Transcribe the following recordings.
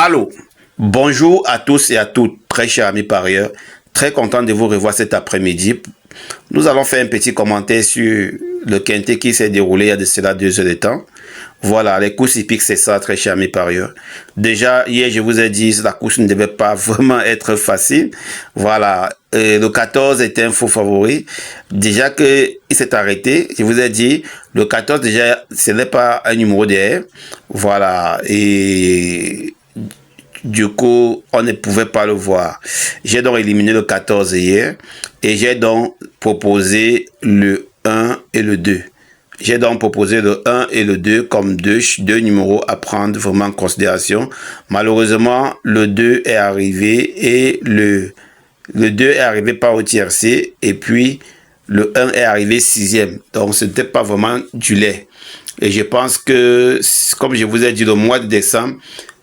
Allô, bonjour à tous et à toutes, très chers amis parieurs. Très content de vous revoir cet après-midi. Nous allons faire un petit commentaire sur le quintet qui s'est déroulé il y a de cela 2 heures de temps. Voilà, les courses hippiques, c'est ça, très chers amis parieurs. Déjà, hier, je vous ai dit que la course ne devait pas vraiment être facile. Voilà, le 14 était un faux favori. Déjà qu'il s'est arrêté, je vous ai dit, le 14, déjà, ce n'est pas un numéro derrière. Voilà, et du coup, on ne pouvait pas le voir. J'ai donc éliminé le 14 hier et j'ai donc proposé le 1 et le 2. J'ai donc proposé le 1 et le 2 comme deux numéros à prendre vraiment en considération. Malheureusement, le 2 est arrivé et le 2 est arrivé pas au tiercé et puis le 1 est arrivé 6e. Donc, ce n'était pas vraiment du lait. Et je pense que, comme je vous ai dit, le mois de décembre,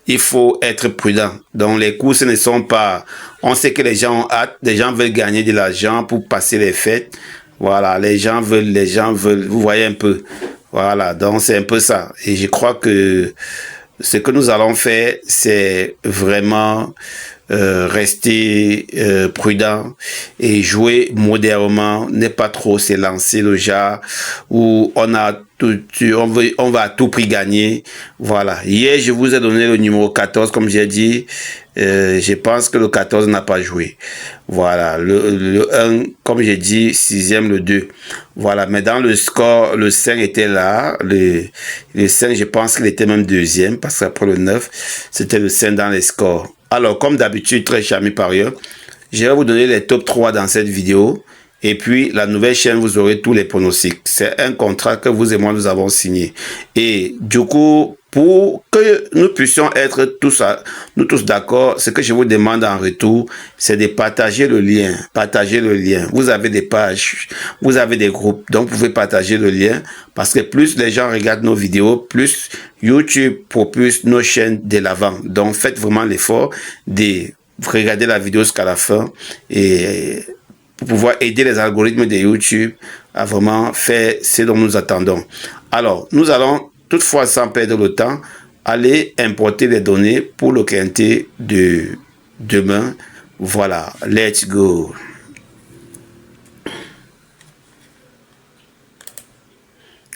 il faut être prudent. Donc, les courses ne sont pas... On sait que les gens ont hâte, les gens veulent gagner de l'argent pour passer les fêtes. Voilà, les gens veulent, vous voyez un peu. Voilà, donc c'est un peu ça. Et je crois que ce que nous allons faire, c'est vraiment rester prudent et jouer modérément, ne pas trop se lancer le genre où on va à tout prix gagner. Voilà. Hier, je vous ai donné le numéro 14, comme j'ai dit. Je pense que le 14 n'a pas joué. Voilà. Le 1, comme j'ai dit, 6e, le 2. Voilà. Mais dans le score, le 5 était là. Le 5, je pense qu'il était même 2e, parce qu'après le 9, c'était le 5 dans les scores. Alors, comme d'habitude, très chers amis parieurs, je vais vous donner les top 3 dans cette vidéo. Et puis, la nouvelle chaîne, vous aurez tous les pronostics. C'est un contrat que vous et moi, nous avons signé. Et du coup, pour que nous puissions être nous tous d'accord, ce que je vous demande en retour, c'est de partager le lien. Partager le lien. Vous avez des pages, vous avez des groupes, donc vous pouvez partager le lien. Parce que plus les gens regardent nos vidéos, plus YouTube propulse nos chaînes de l'avant. Donc, faites vraiment l'effort de regarder la vidéo jusqu'à la fin et pour pouvoir aider les algorithmes de YouTube à vraiment faire ce dont nous attendons. Alors, nous allons, toutefois sans perdre le temps, aller importer les données pour le quintet de demain. Voilà, let's go.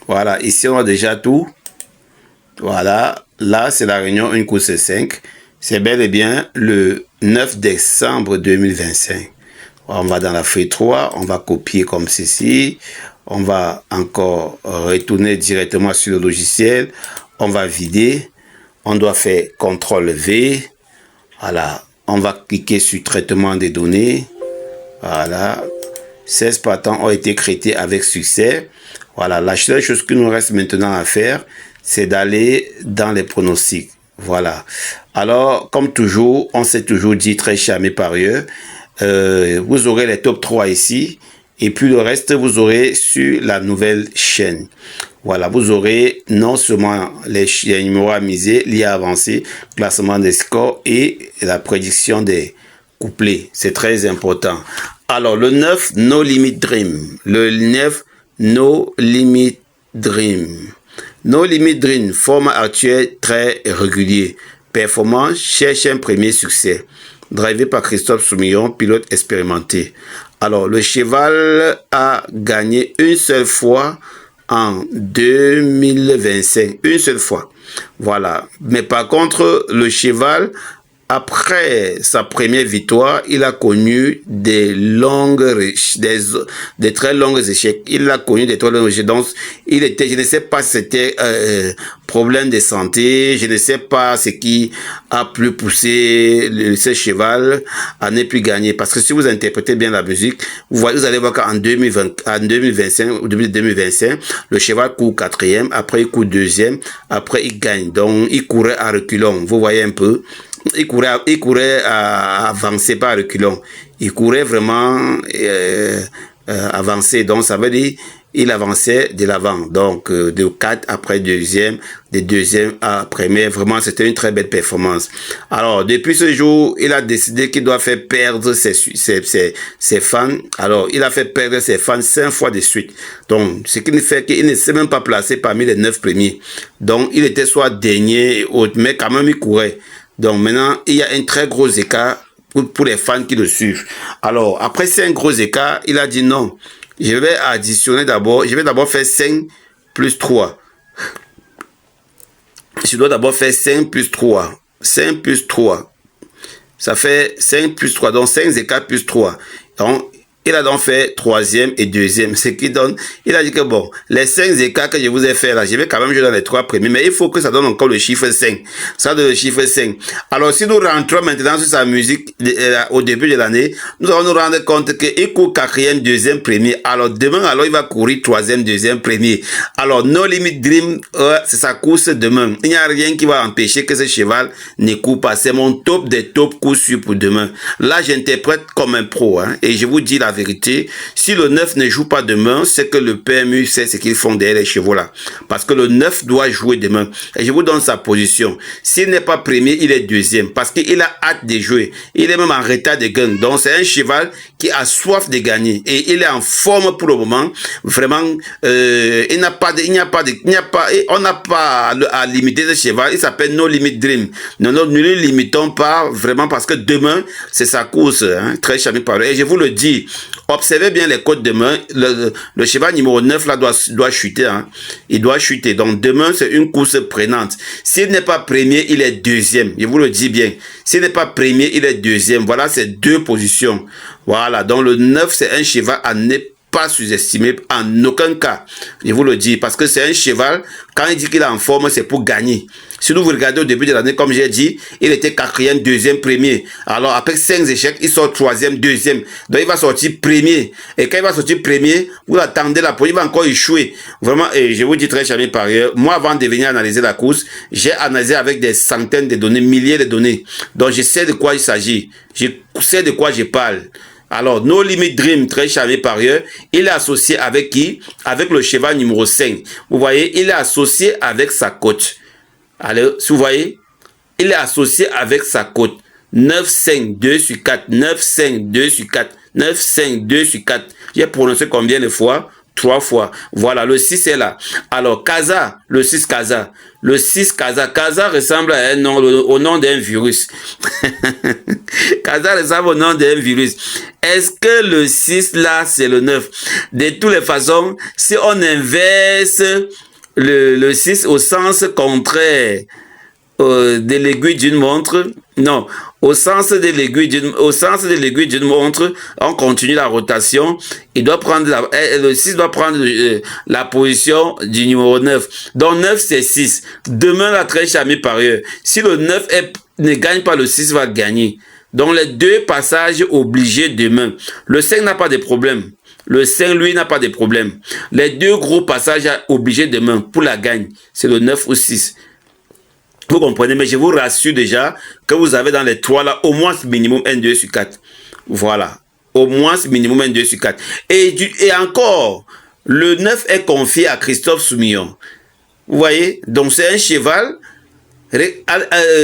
Voilà, ici on a déjà tout. Voilà, là c'est la réunion, une course 5. C'est bel et bien le 9 décembre 2025. On va dans la feuille 3, on va copier comme ceci. On va encore retourner directement sur le logiciel. On va vider. On doit faire CTRL V. Voilà. On va cliquer sur traitement des données. Voilà. 16 partants ont été créés avec succès. Voilà. La seule chose qu'il nous reste maintenant à faire, c'est d'aller dans les pronostics. Voilà. Alors, comme toujours, on s'est toujours dit, très chers mes parieurs, vous aurez les top 3 ici. Et puis le reste, vous aurez sur la nouvelle chaîne. Voilà, vous aurez non seulement les numéros à miser, l'IA avancé, classement des scores et la prédiction des couplets. C'est très important. Alors, le 9, No Limit Dream. Le 9, No Limit Dream. No Limit Dream, format actuel très régulier. Performance, cherche un premier succès. Drivé par Christophe Soumillon, pilote expérimenté. Alors, le cheval a gagné une seule fois en 2025. Une seule fois. Voilà. Mais par contre, le cheval, après sa première victoire, il a connu des très longues échecs. Il a connu des très longues échecs. Donc, je ne sais pas si c'était problème de santé, je ne sais pas ce qui a plus poussé ce cheval à ne plus gagner. Parce que si vous interprétez bien la musique, vous allez voir qu'en 2025, ou 2025, le cheval court 4e, après il court 2e, après il gagne. Donc, il courait à reculons. Vous voyez un peu. Il courait à avancer, pas à reculons. Il courait vraiment avancer. Donc, ça veut dire il avançait de l'avant. Donc, de 4 après 2e, de 2e à premier. Vraiment, c'était une très belle performance. Alors, depuis ce jour, il a décidé qu'il doit faire perdre ses fans. Alors, il a fait perdre ses fans 5 fois de suite. Donc, ce qui fait qu'il ne s'est même pas placé parmi les 9 premiers. Donc, il était soit dernier et autre, mais quand même, il courait. Donc maintenant, il y a un très gros écart pour les fans qui le suivent. Alors, après c'est un gros écart, il a dit non. Je vais additionner d'abord, je vais d'abord faire 5 plus 3. Je dois d'abord faire 5 plus 3. 5 plus 3. Ça fait 5 plus 3. Donc 5 écarts plus 3. Donc, il a donc fait troisième et deuxième. Ce qui donne, il a dit que bon, les 5 écarts que je vous ai fait là, je vais quand même jouer dans les 3 premiers. Mais il faut que ça donne encore le chiffre 5. Ça donne le chiffre 5. Alors si nous rentrons maintenant sur sa musique au début de l'année, nous allons nous rendre compte qu'il court quatrième, deuxième, premier. Alors demain, alors il va courir troisième, deuxième, premier. Alors No Limit Dream, c'est sa course demain. Il n'y a rien qui va empêcher que ce cheval ne court pas. C'est mon top des top coup sûr pour demain. Là, j'interprète comme un pro. Hein, et je vous dis la vérité, si le 9 ne joue pas demain, c'est que le PMU sait ce qu'ils font derrière les chevaux là. Parce que le 9 doit jouer demain. Et je vous donne sa position. S'il n'est pas premier, il est deuxième. Parce qu'il a hâte de jouer. Il est même en retard de gain. Donc c'est un cheval qui a soif de gagner. Et il est en forme pour le moment. Vraiment, on n'a pas à limiter ce cheval. Il s'appelle No Limit Dream. Non, ne le limitons pas vraiment parce que demain, c'est sa course. Hein, très charmé par lui. Et je vous le dis, observez bien les codes demain. Le cheval numéro 9 là doit chuter. Hein. Il doit chuter. Donc demain, c'est une course prenante. S'il n'est pas premier, il est deuxième. Je vous le dis bien. S'il n'est pas premier, il est deuxième. Voilà ces deux positions. Voilà. Donc le 9, c'est un cheval à ne pas sous-estimé en aucun cas. Je vous le dis. Parce que c'est un cheval, quand il dit qu'il est en forme, c'est pour gagner. Si vous regardez au début de l'année, comme j'ai dit, il était quatrième, deuxième, premier. Alors, après 5 échecs, il sort troisième, deuxième. Donc, il va sortir premier. Et quand il va sortir premier, vous attendez la police, il va encore échouer. Vraiment, et je vous dis très charmé par ailleurs, moi, avant de venir analyser la course, j'ai analysé avec des centaines de données, milliers de données. Donc, je sais de quoi il s'agit. Je sais de quoi je parle. Alors, No Limit Dream, très charmé par ailleurs, il est associé avec qui? Avec le cheval numéro 5. Vous voyez, il est associé avec sa cote. Alors, si vous voyez, il est associé avec sa cote. 9, 5, 2 sur 4, 9, 5, 2 sur 4, 9, 5, 2 sur 4. J'ai prononcé combien de fois? 3 fois. Voilà, le 6 est là. Alors, Kaza, le 6 Kaza. Le 6 Kaza. Kaza ressemble à un nom, au nom d'un virus. Kaza ressemble au nom d'un virus. Est-ce que le 6 là, c'est le 9? De toutes les façons, si on inverse le 6 au sens contraire de l'aiguille d'une montre, non, au sens de l'aiguille d'une montre, on continue la rotation, il doit prendre le 6 doit prendre la position du numéro 9. Donc 9 c'est 6. Demain la très charmée par ailleurs. Si le 9 ne gagne pas, le 6 va gagner. Donc les deux passages obligés demain. Le 5 n'a pas de problème. Le 5, lui, n'a pas de problème. Les deux gros passages obligés demain pour la gagne, c'est le 9 ou 6. Vous comprenez, mais je vous rassure déjà que vous avez dans les 3 là au moins minimum 1, 2 sur 4. Voilà. Au moins minimum 1, 2 sur 4. Et encore, le 9 est confié à Christophe Soumillon. Vous voyez? Donc c'est un cheval.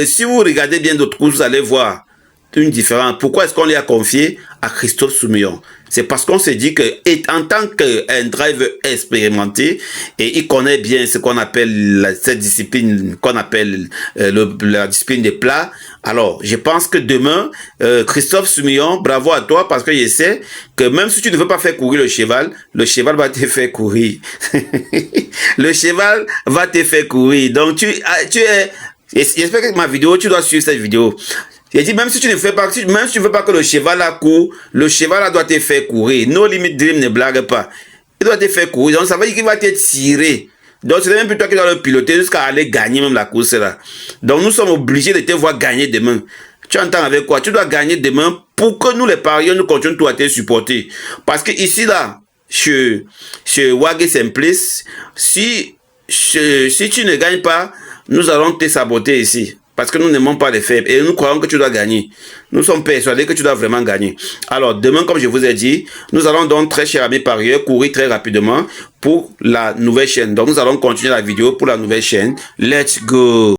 Si vous regardez bien d'autres courses, vous allez voir une différence. Pourquoi est-ce qu'on lui a confié à Christophe Soumillon? C'est parce qu'on se dit que, en tant qu'un driver expérimenté, et il connaît bien ce qu'on appelle cette discipline, qu'on appelle la discipline des plats. Alors, je pense que demain, Christophe Soumillon, bravo à toi, parce que je sais que même si tu ne veux pas faire courir le cheval va te faire courir. Le cheval va te faire courir. Donc, tu es, j'espère que ma vidéo, tu dois suivre cette vidéo. J'ai dit, même si tu ne fais pas, même si tu ne veux pas que le cheval là court, le cheval là doit te faire courir. No Limit Dream ne blague pas. Il doit te faire courir. Donc ça veut dire qu'il va te tirer. Donc c'est même plus toi qui dois le piloter jusqu'à aller gagner même la course là. Donc nous sommes obligés de te voir gagner demain. Tu entends avec quoi? Tu dois gagner demain pour que nous les parieurs, nous continuons à te supporter. Parce que ici là, chez Wagé Simplice, si tu ne gagnes pas, nous allons te saboter ici. Parce que nous n'aimons pas les faibles et nous croyons que tu dois gagner. Nous sommes persuadés que tu dois vraiment gagner. Alors, demain, comme je vous ai dit, nous allons donc, très chers amis parieurs, courir très rapidement pour la nouvelle chaîne. Donc, nous allons continuer la vidéo pour la nouvelle chaîne. Let's go!